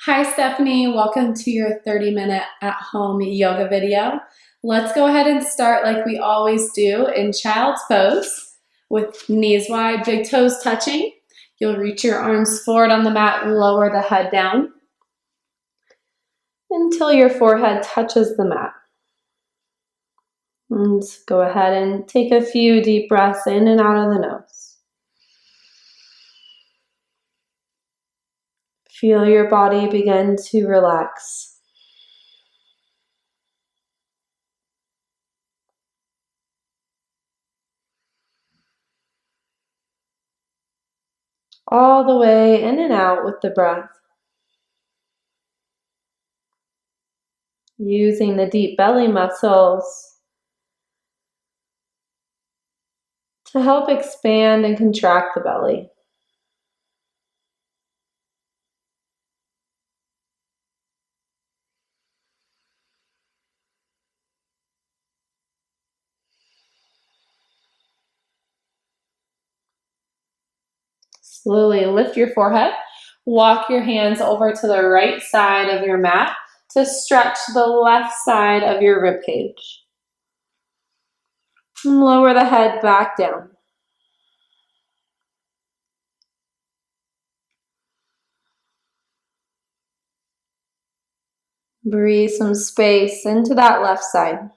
Hi Stephanie, welcome to your 30-minute at-home yoga video. Let's go ahead and start like we always do in child's pose with knees wide, big toes touching. You'll reach your arms forward on the mat and lower the head down until your forehead touches the mat. And go ahead and take a few deep breaths in and out of the nose. Feel your body begin to relax. All the way in and out with the breath. Using the deep belly muscles to help expand and contract the belly. Slowly lift your forehead. Walk your hands over to the right side of your mat to stretch the left side of your rib cage. And lower the head back down. Breathe some space into that left side.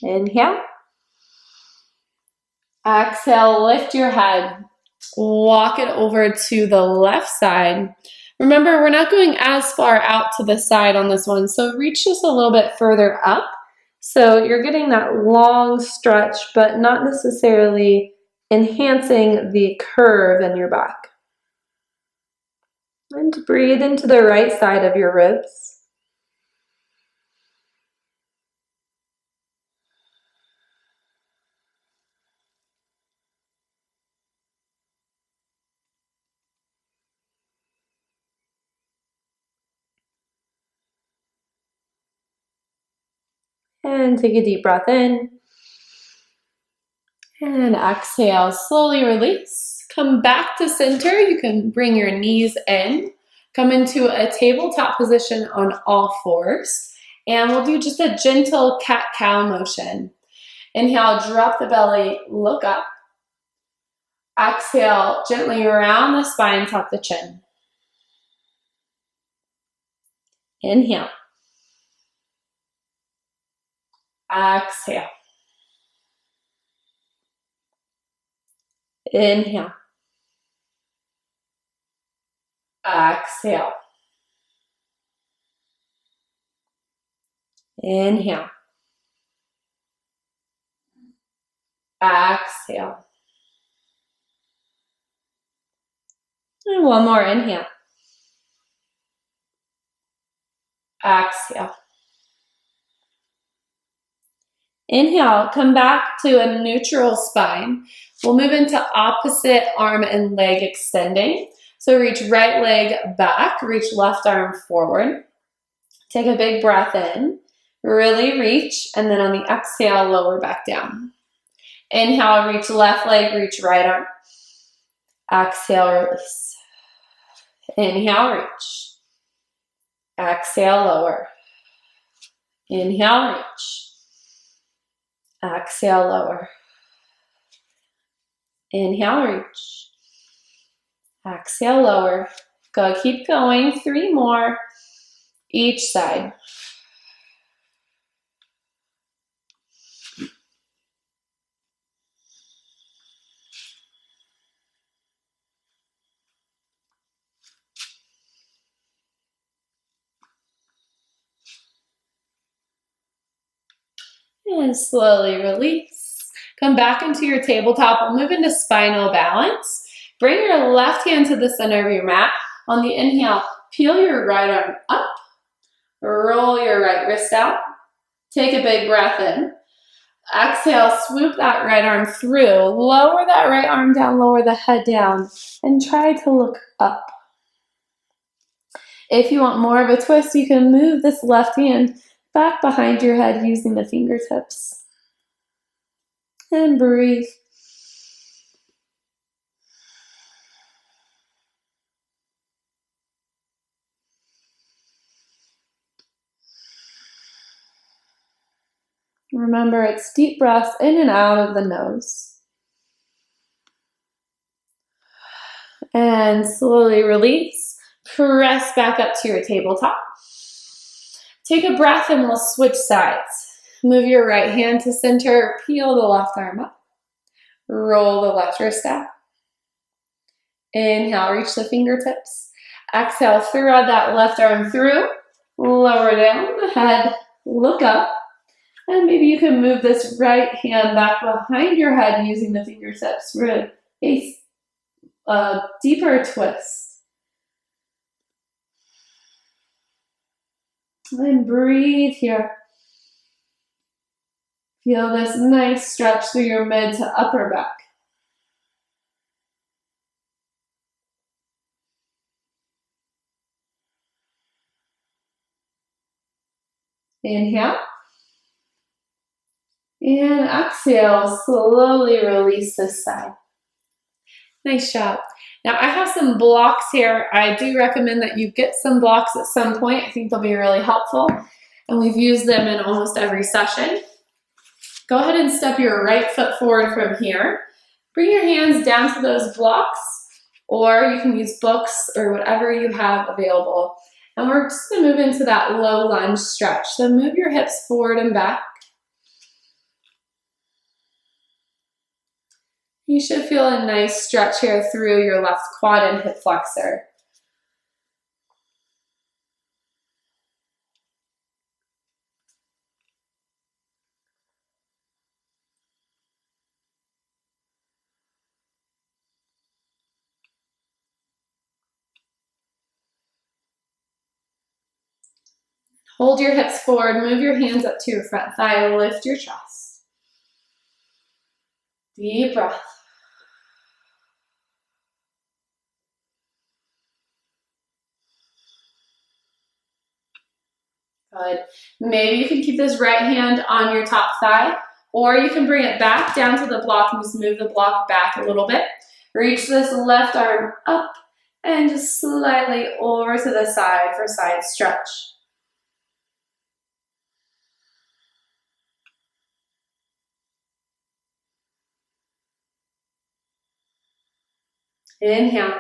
Inhale. Exhale, lift your head. Walk it over to the left side. Remember, we're not going as far out to the side on this one, so reach just a little bit further up. So you're getting that long stretch, but not necessarily enhancing the curve in your back. And breathe into the right side of your ribs. And take a deep breath in. And exhale, slowly release. Come back to center. You can bring your knees in. Come into a tabletop position on all fours. And we'll do just a gentle cat-cow motion. Inhale, drop the belly, look up. Exhale, gently round the spine, tuck the chin. Inhale. Exhale. Inhale. Exhale. Inhale. Exhale. And one more, inhale. Exhale. Inhale, come back to a neutral spine. We'll move into opposite arm and leg extending. So reach right leg back, reach left arm forward. Take a big breath in, really reach, and then on the exhale, lower back down. Inhale, reach left leg, reach right arm. Exhale, release. Inhale, reach. Exhale, lower. Inhale, reach. Exhale, lower. Inhale, reach. Exhale, lower. Go, keep going. 3 more each side. And slowly release. Come back into your tabletop. We'll move into spinal balance. Bring your left hand to the center of your mat. On the inhale, peel your right arm up. Roll your right wrist out. Take a big breath in. Exhale, swoop that right arm through. Lower that right arm down, lower the head down, and try to look up. If you want more of a twist, you can move this left hand back behind your head using the fingertips. And breathe. Remember, it's deep breaths in and out of the nose. And slowly release. Press back up to your tabletop. Take a breath and we'll switch sides. Move your right hand to center, peel the left arm up. Roll the left wrist out. Inhale, reach the fingertips. Exhale, thread that left arm through. Lower down the head, look up. And maybe you can move this right hand back behind your head using the fingertips for a deeper twist. And breathe here. Feel this nice stretch through your mid to upper back. Inhale. And exhale, slowly release this side. Nice job. Now I have some blocks here. I do recommend that you get some blocks at some point. I think they'll be really helpful. And we've used them in almost every session. Go ahead and step your right foot forward from here. Bring your hands down to those blocks, or you can use books or whatever you have available. And we're just gonna move into that low lunge stretch. So move your hips forward and back. You should feel a nice stretch here through your left quad and hip flexor. Hold your hips forward, move your hands up to your front thigh, lift your chest. Deep breath. Good. Maybe you can keep this right hand on your top thigh, or you can bring it back down to the block and just move the block back a little bit. Reach this left arm up and just slightly over to the side for side stretch. Inhale.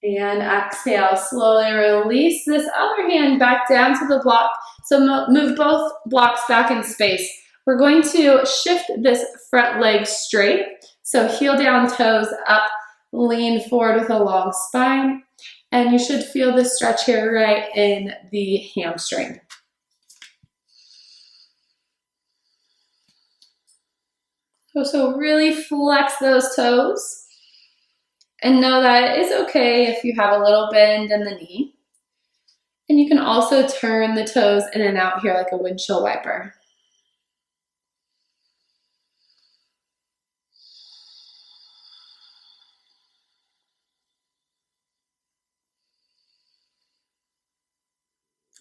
And exhale, slowly release this other hand back down to the block. So move both blocks back in space. We're going to shift this front leg straight. So heel down, toes up, lean forward with a long spine. And you should feel the stretch here right in the hamstring. So really flex those toes. And know that it is okay if you have a little bend in the knee. And you can also turn the toes in and out here like a windshield wiper.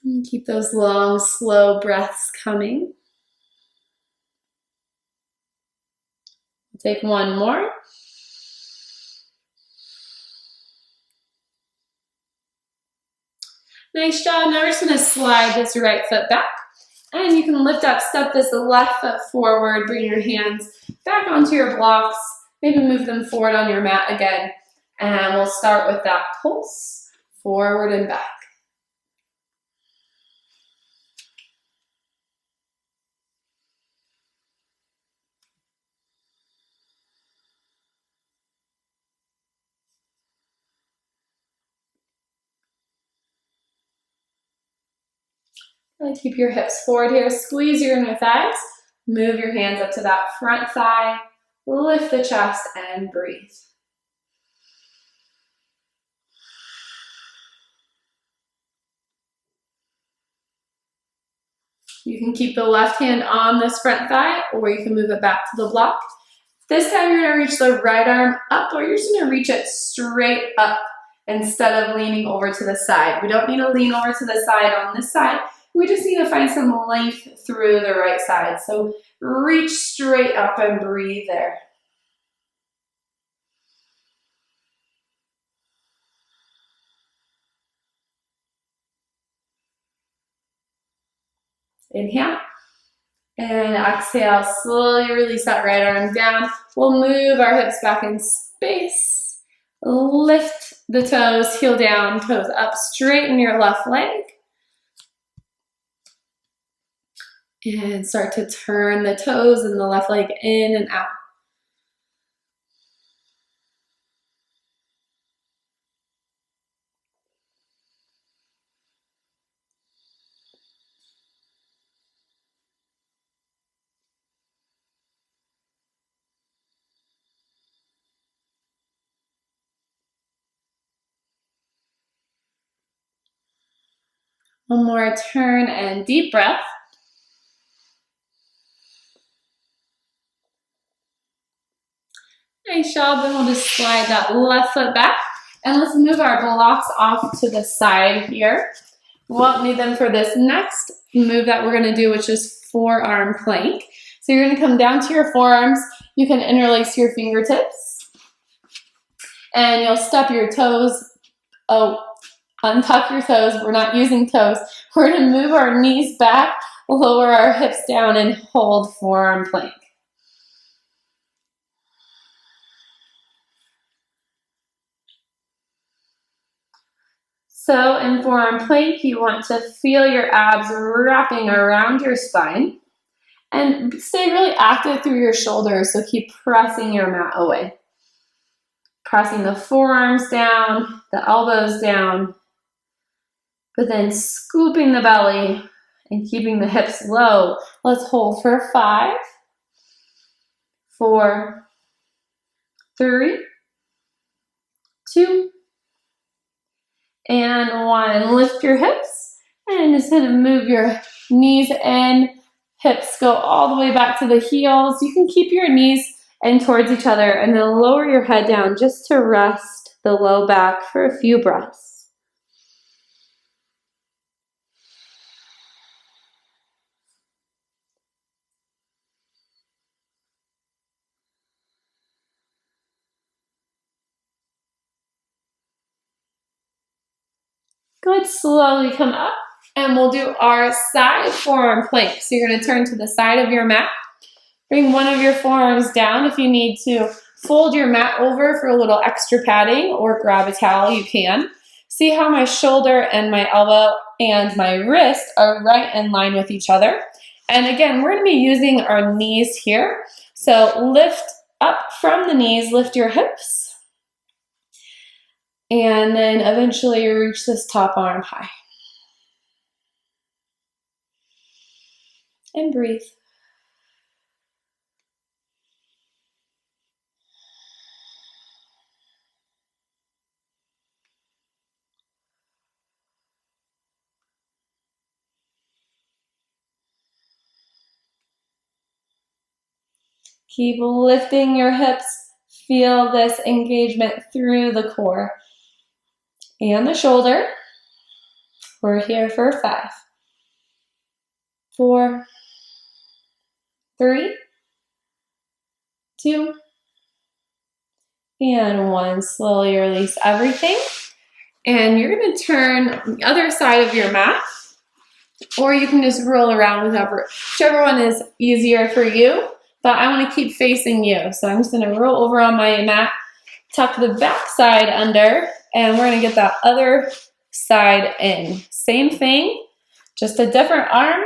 And keep those long, slow breaths coming. Take one more. Nice job. Now we're just going to slide this right foot back. And you can lift up, step this left foot forward, bring your hands back onto your blocks. Maybe move them forward on your mat again. And we'll start with that pulse, forward and back. And keep your hips forward here. Squeeze your inner thighs. Move your hands up to that front thigh. Lift the chest and breathe. You can keep the left hand on this front thigh, or you can move it back to the block. This time you're going to reach the right arm up, or you're just going to reach it straight up instead of leaning over to the side. We don't need to lean over to the side on this side. We just need to find some length through the right side. So reach straight up and breathe there. Inhale. And exhale, slowly release that right arm down. We'll move our hips back in space. Lift the toes, heel down, toes up, straighten your left leg. And start to turn the toes and the left leg in and out. One more turn and deep breath. Nice job, then we'll just slide that left foot back. And let's move our blocks off to the side here. We won't need them for this next move that we're gonna do, which is forearm plank. So you're gonna come down to your forearms. You can interlace your fingertips. And you'll step your toes. Oh, untuck your toes. We're not using toes. We're gonna move our knees back, lower our hips down, and hold forearm plank. So in forearm plank, you want to feel your abs wrapping around your spine and stay really active through your shoulders, so keep pressing your mat away. Pressing the forearms down, the elbows down, but then scooping the belly and keeping the hips low. Let's hold for 5, 4, 3, 2, and 1. Lift your hips and just kind of move your knees in. Hips go all the way back to the heels. You can keep your knees in towards each other and then lower your head down just to rest the low back for a few breaths. Good, slowly come up and we'll do our side forearm plank. So you're gonna turn to the side of your mat. Bring one of your forearms down. If you need to fold your mat over for a little extra padding or grab a towel, you can. See how my shoulder and my elbow and my wrist are right in line with each other. And again, we're gonna be using our knees here. So lift up from the knees, lift your hips. And then eventually reach this top arm high. And breathe. Keep lifting your hips. Feel this engagement through the core and the shoulder. We're here for 5, 4, 3, 2, and 1. Slowly release everything. And you're going to turn the other side of your mat, or you can just roll around whichever one is easier for you. But I want to keep facing you. So I'm just going to roll over on my mat, tuck the back side under, and we're going to get that other side in. Same thing, just a different arm.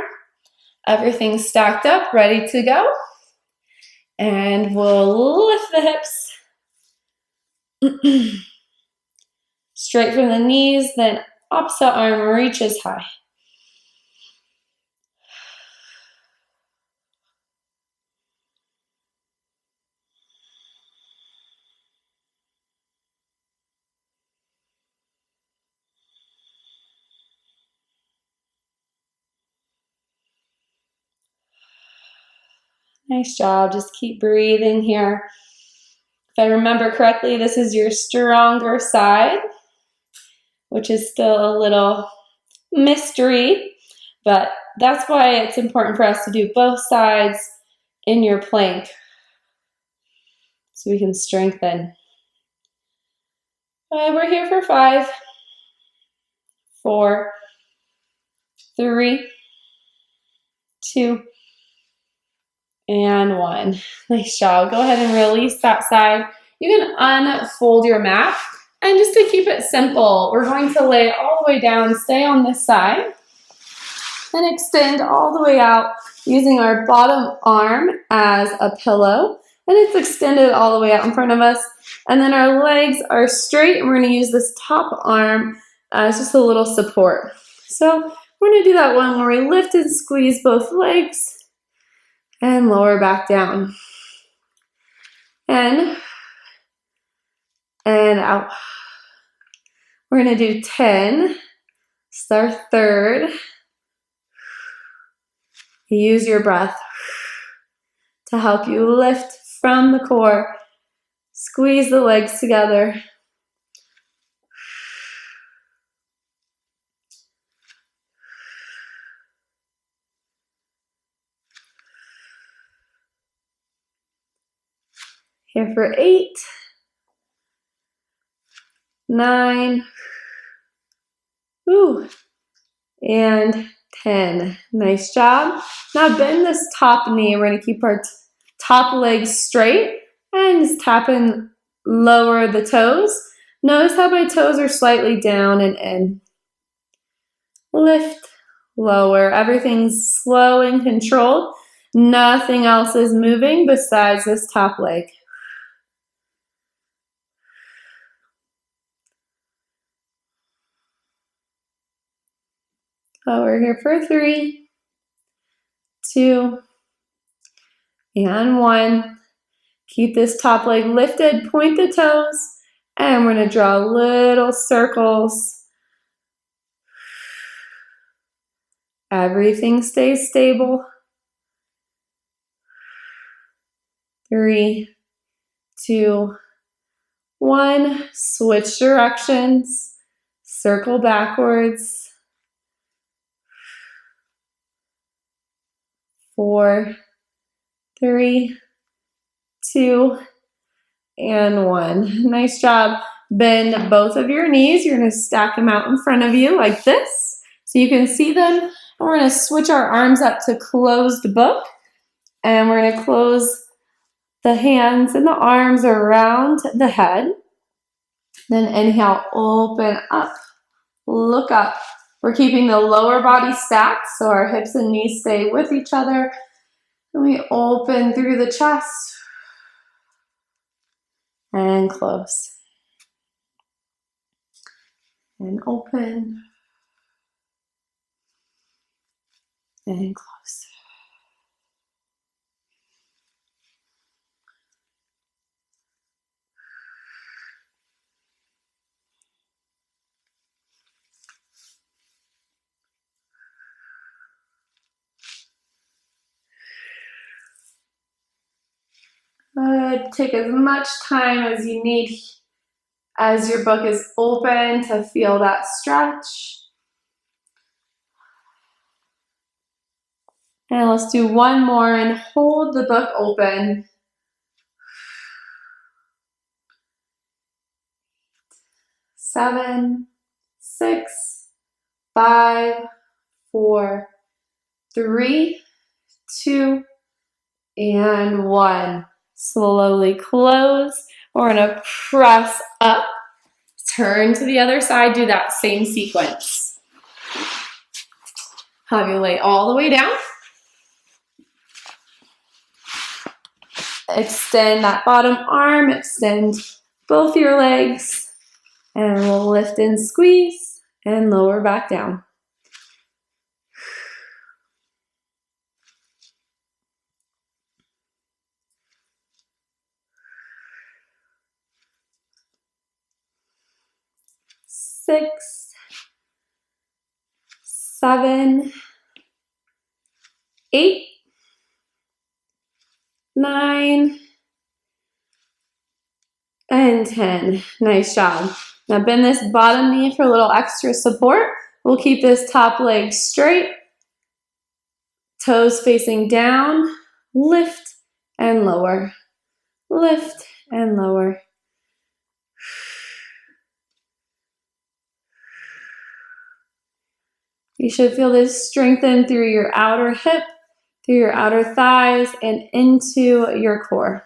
Everything's stacked up, ready to go. And we'll lift the hips. Straight from the knees, then opposite arm reaches high. Nice job. Just keep breathing here. If I remember correctly, this is your stronger side, which is still a little mystery, But that's why it's important for us to do both sides in your plank so we can strengthen. We're here for 5, 4, 3, 2, and 1. Nice job. Go ahead and release that side. You can unfold your mat. And just to keep it simple, we're going to lay all the way down, stay on this side, and extend all the way out using our bottom arm as a pillow. And it's extended all the way out in front of us. And then our legs are straight, and we're going to use this top arm as just a little support. So we're going to do that one where we lift and squeeze both legs and lower back down. And out. We're going to do 10. It's our third. Use your breath to help you lift from the core. Squeeze the legs together. Here for 8, 9, and 10. Nice job. Now bend this top knee. We're going to keep our top leg straight and just tap and lower the toes. Notice how my toes are slightly down and in. Lift, lower. Everything's slow and controlled. Nothing else is moving besides this top leg. We're here for 3, 2, and 1. Keep this top leg lifted, point the toes, and we're going to draw little circles. Everything stays stable. 3, 2, 1. Switch directions. Circle backwards. 4, 3, 2, and 1. Nice job. Bend both of your knees. You're going to stack them out in front of you like this so you can see them. And we're going to switch our arms up to closed book. And we're going to close the hands and the arms around the head. Then inhale, open up, look up. We're keeping the lower body stacked so our hips and knees stay with each other. And we open through the chest and close. And open and close. Good. Take as much time as you need as your book is open to feel that stretch. And let's do one more and hold the book open. 7, 6, 5, 4, 3, 2, and 1. Slowly close. We're going to press up, turn to the other side, do that same sequence. Have you lay all the way down. Extend that bottom arm, extend both your legs, and we'll lift and squeeze and lower back down. Six, 7, 8, 9, and 10. Nice job. Now bend this bottom knee for a little extra support. We'll keep this top leg straight Toes facing down, lift and lower, lift and lower. You should feel this strengthen through your outer hip, through your outer thighs, and into your core.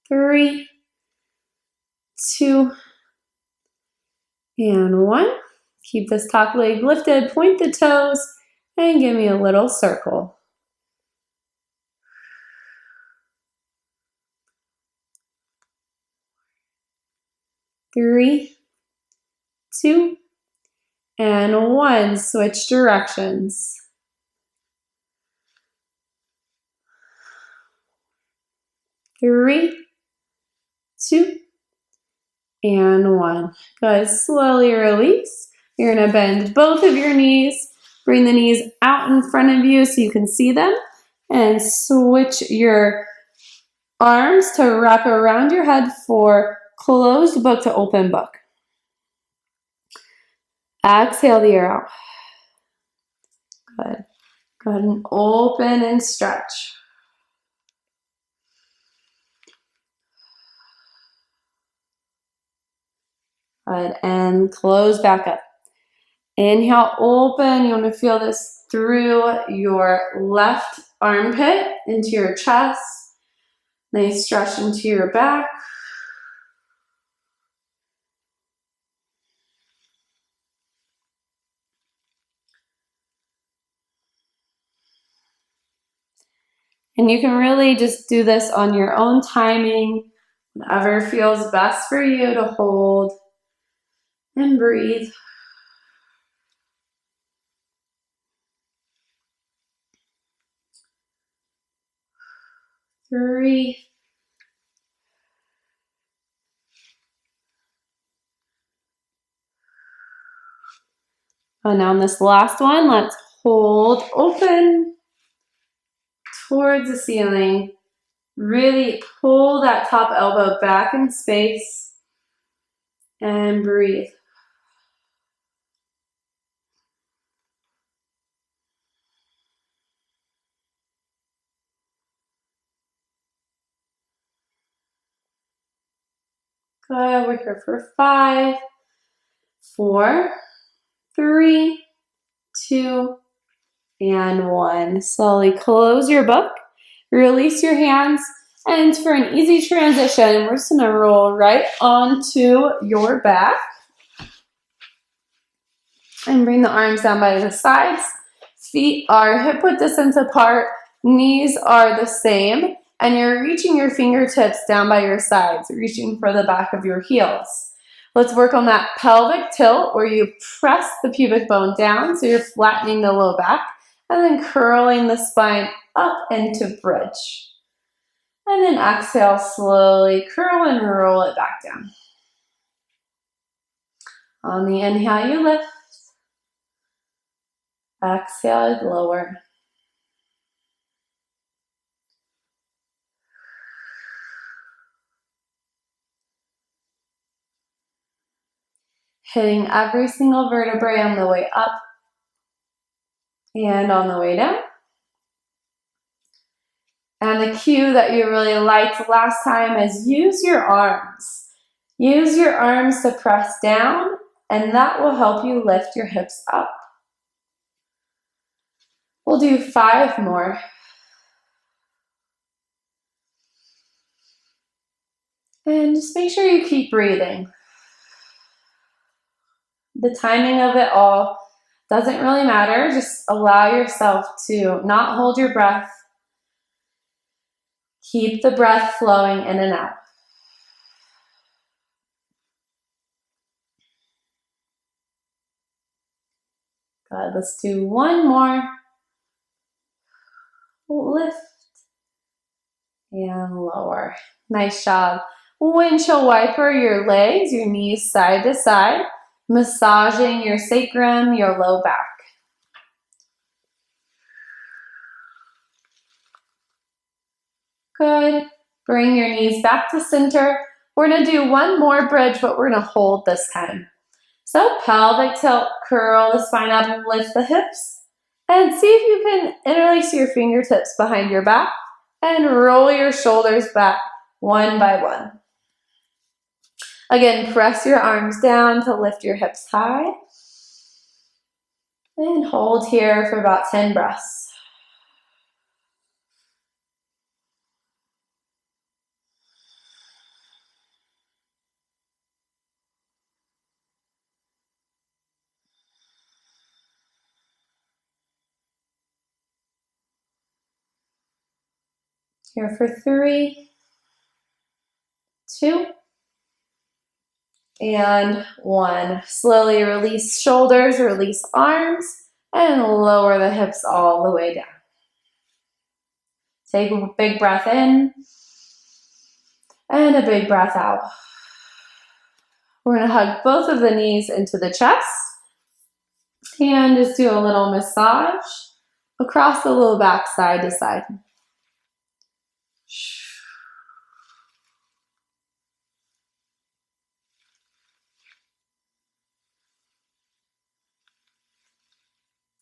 3, 2, and 1. Keep this top leg lifted, point the toes, and give me a little circle. 3, 2, and 1. Switch directions. 3, 2, and 1. Good. Slowly release. You're going to bend both of your knees. Bring the knees out in front of you so you can see them. And switch your arms to wrap around your head for closed book to open book. Exhale the air out. Good. Go ahead and open and stretch. Good. And close back up. Inhale, open. You want to feel this through your left armpit into your chest. Nice stretch into your back. And you can really just do this on your own timing, whatever feels best for you to hold and breathe. 3, and now on this last one, let's hold open towards the ceiling. Really pull that top elbow back in space and breathe. Good. We're here for 5, 4, 3, 2, and 1. Slowly close your book, release your hands, and for an easy transition, we're just going to roll right onto your back and bring the arms down by the sides. Feet are hip width distance apart, knees are the same, and you're reaching your fingertips down by your sides, reaching for the back of your heels. Let's work on that pelvic tilt where you press the pubic bone down so you're flattening the low back and then curling the spine up into bridge. And then exhale, slowly curl and roll it back down. On the inhale, you lift. Exhale, lower. Hitting every single vertebrae on the way up and on the way down. And the cue that you really liked last time is use your arms. Use your arms to press down, and that will help you lift your hips up. We'll do 5 more. And just make sure you keep breathing. The timing of it all doesn't really matter. Just allow yourself to not hold your breath. Keep the breath flowing in and out. Good. Let's do 1 more. Lift and lower. Nice job. Windshield wiper your legs, your knees side to side, massaging your sacrum, your low back. Good. Bring your knees back to center. We're going to do 1 more bridge, but we're going to hold this time. So pelvic tilt, curl the spine up, lift the hips. And see if you can interlace your fingertips behind your back and roll your shoulders back one by one. Again, press your arms down to lift your hips high. And hold here for about 10 breaths. Here for 3, 2, and 1. Slowly release shoulders, release arms, and lower the hips all the way down. Take a big breath in and a big breath out. We're going to hug both of the knees into the chest and just do a little massage across the low back side to side.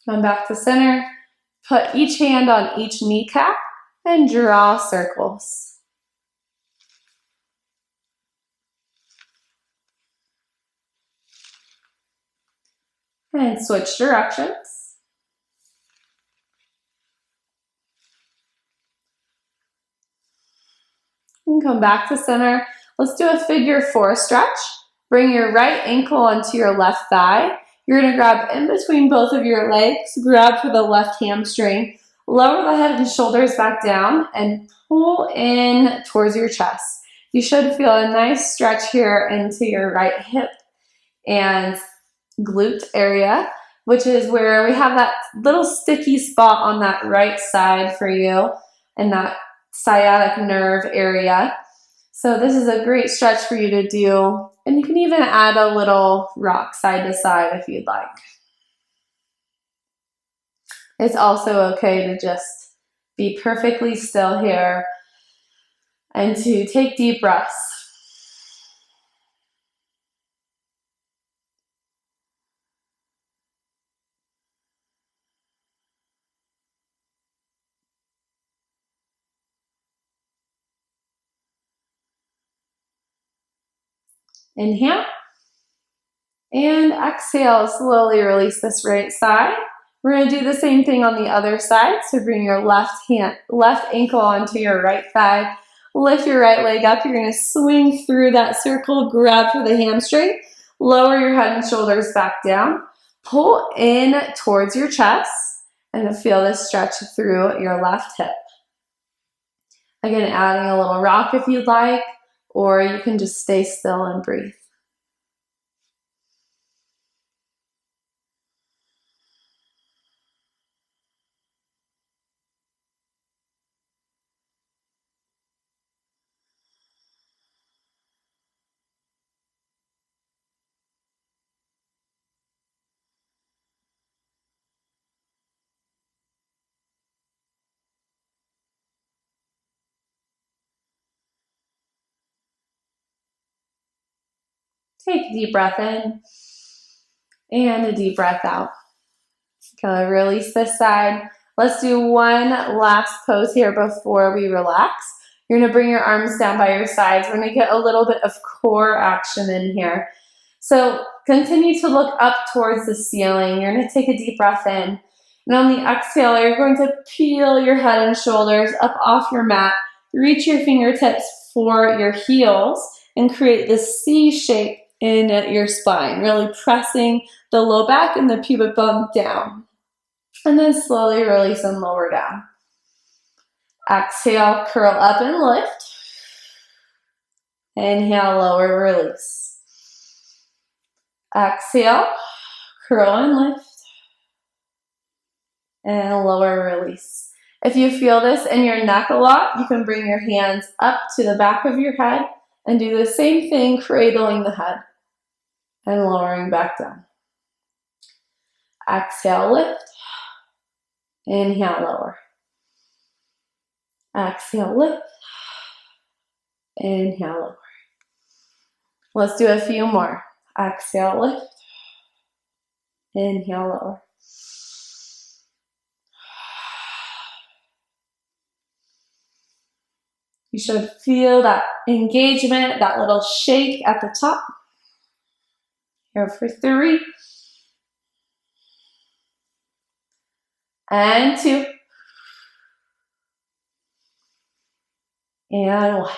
Come back to center. Put each hand on each kneecap and draw circles. And switch directions. And come back to center. Let's do a figure 4 stretch. Bring your right ankle onto your left thigh. You're going to grab in between both of your legs, grab for the left hamstring, lower the head and shoulders back down, and pull in towards your chest. You should feel a nice stretch here into your right hip and glute area, which is where we have that little sticky spot on that right side for you and that sciatic nerve area. So this is a great stretch for you to do, and you can even add a little rock side to side if you'd like. It's also okay to just be perfectly still here and to take deep breaths. Inhale. And exhale, slowly release this right side. We're going to do the same thing on the other side. So bring your left ankle onto your right thigh. Lift your right leg up. You're going to swing through that circle, grab for the hamstring. Lower your head and shoulders back down. Pull in towards your chest and feel this stretch through your left hip. Again, adding a little rock if you'd like, or you can just stay still and breathe. Take a deep breath in and a deep breath out. Okay, release this side. Let's do one last pose here before we relax. You're going to bring your arms down by your sides. We're going to get a little bit of core action in here. So continue to look up towards the ceiling. You're going to take a deep breath in. And on the exhale, you're going to peel your head and shoulders up off your mat. Reach your fingertips for your heels and create this C shape in your spine, really pressing the low back and the pubic bone down. And then slowly release and lower down. Exhale, curl up and lift. Inhale, lower, release. Exhale, curl and lift. And lower, release. If you feel this in your neck a lot, you can bring your hands up to the back of your head and do the same thing, cradling the head and lowering back down. Exhale, lift. Inhale, lower. Exhale, lift. Inhale, lower. Let's do a few more. Exhale, lift. Inhale, lower. You should feel that engagement, that little shake at the top. Here for 3. And 2. And 1.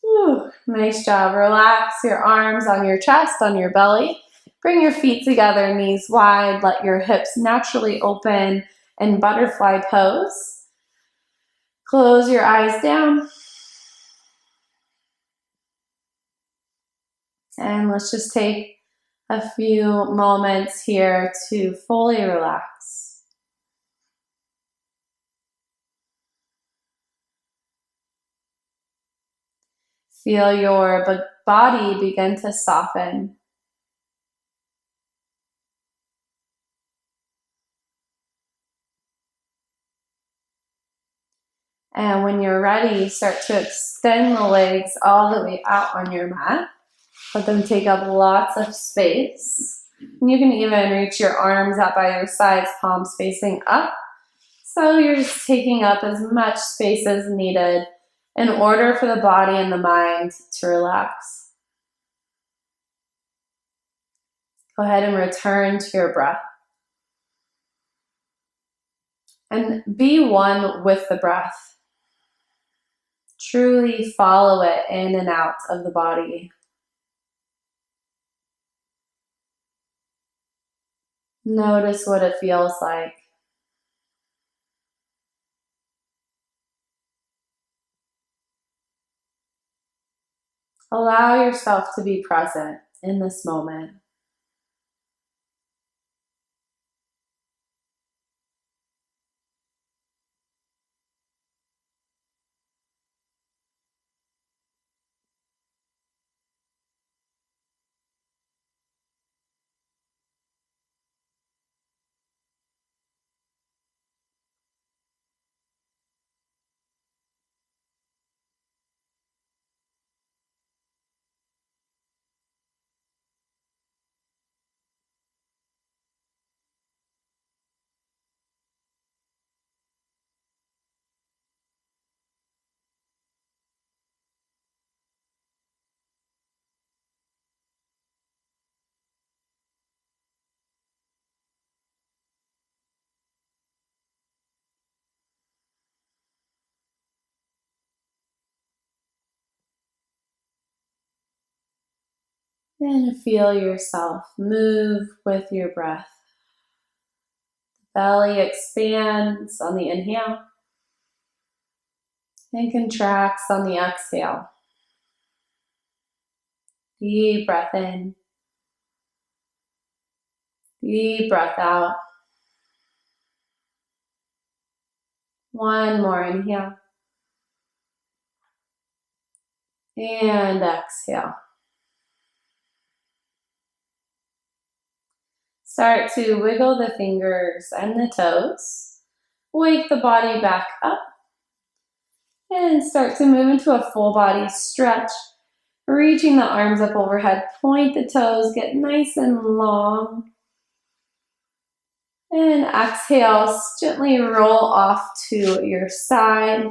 Whew, nice job. Relax your arms on your chest, on your belly. Bring your feet together, knees wide. Let your hips naturally open in butterfly pose. Close your eyes down. And let's just take a few moments here to fully relax. Feel your body begin to soften. And when you're ready, start to extend the legs all the way out on your mat. Let them take up lots of space. And you can even reach your arms out by your sides, palms facing up. So you're just taking up as much space as needed in order for the body and the mind to relax. Go ahead and return to your breath. And be one with the breath. Truly follow it in and out of the body. Notice what it feels like. Allow yourself to be present in this moment. And feel yourself move with your breath. Belly expands on the inhale and contracts on the exhale. Deep breath in. Deep breath out. One more inhale. And exhale. Start to wiggle the fingers and the toes. Wake the body back up. And start to move into a full body stretch. Reaching the arms up overhead. Point the toes. Get nice and long. And exhale. Gently roll off to your side.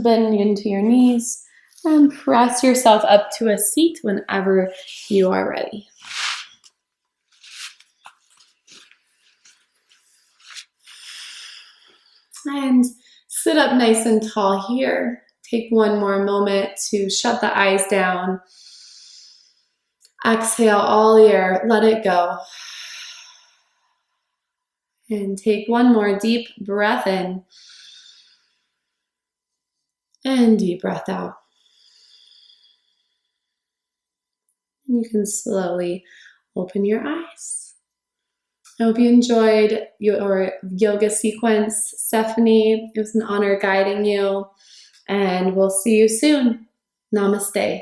Bend into your knees. And press yourself up to a seat whenever you are ready. And sit up nice and tall here. Take one more moment to shut the eyes down. Exhale all air, let it go. And take one more deep breath in. And deep breath out. And you can slowly open your eyes. I hope you enjoyed your yoga sequence, Stephanie. It was an honor guiding you, and we'll see you soon. Namaste.